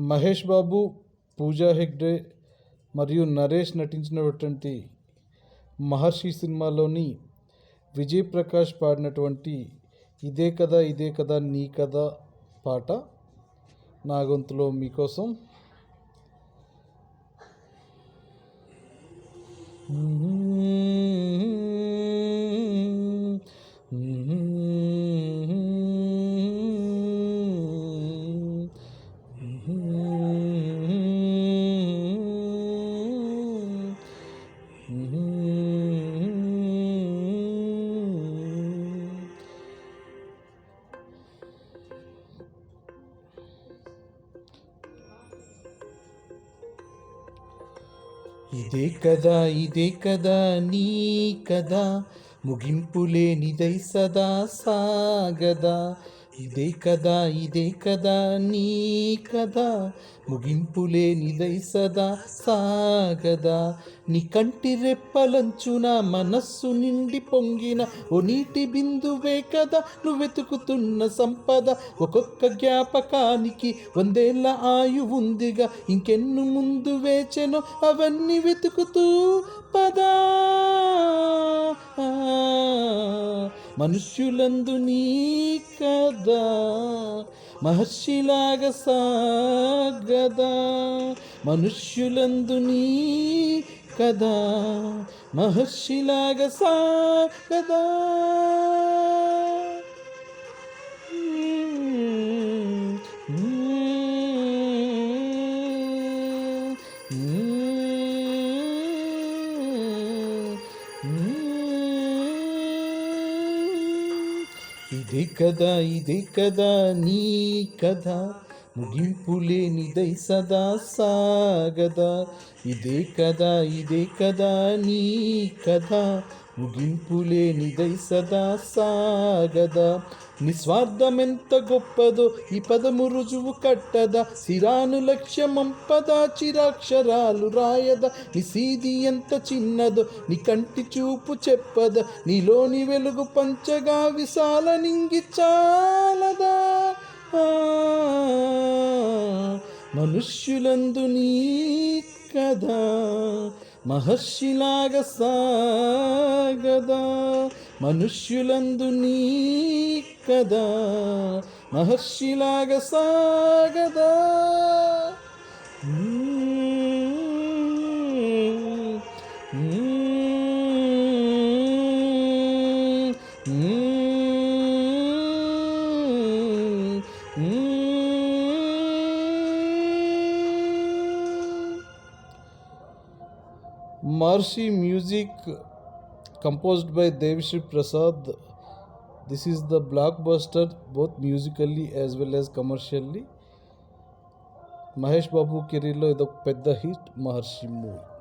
మహేష్ బాబు, పూజా హెగ్డే మరియు నరేష్ నటించినటువంటి మహర్షి సినిమాలోని విజయ్ ప్రకాష్ పాడినటువంటి ఇదే కదా నీ కదా పాట నా గొంతులో మీకోసం. ఇదే కదా నీ కదా ముగింపులేనిదై సదా సాగదా. ఇదే కదా నీ కదా ముగింపులేనిదై సదా సాగదా. నీ కంటి రెప్పలంచున మనస్సు నిండి పొంగిన ఓ నీటి బిందువే కదా నువ్వెతుకుతున్న సంపద. ఒక్కొక్క జ్ఞాపకానికి 100 ఏళ్ల ఆయువుందిగా, ఇంకెన్ను ముందు వేచెనో అవన్నీ వెతుకుతూ పదా. మనుష్యులందు నీ కదా మహర్షిలాగా సాగదా. మనుష్యులందు నీ కదా మహర్షిలాగా సాగదా. ఇదే కదా నీ కథ ముగింపులేనిదై సదా సాగదా. ఇదే కదా నీ కథ ముగింపులేనిదై సదా సాగదా. నిస్వార్థమెంత గొప్పదో ఈ పదము రుజువు కట్టదా. సిరాను లక్ష్యమంపదా చిరాక్షరాలు రాయదా. నీ సీది ఎంత చిన్నదో నీ కంటి చూపు చెప్పదా. నీలోని వెలుగు పంచగా విశాల నింగి చాలదా. మనుష్యులందు నీ కదా మహర్షిలాగా సాగదా. మనుష్యులందు నీ కదా మహర్షిలాగా సాగదా. Marshi music composed by Devshri Prasad. This is the blockbuster both musically as well as commercially. Mahesh Babu career lo ido pedda hit Maharshi movie.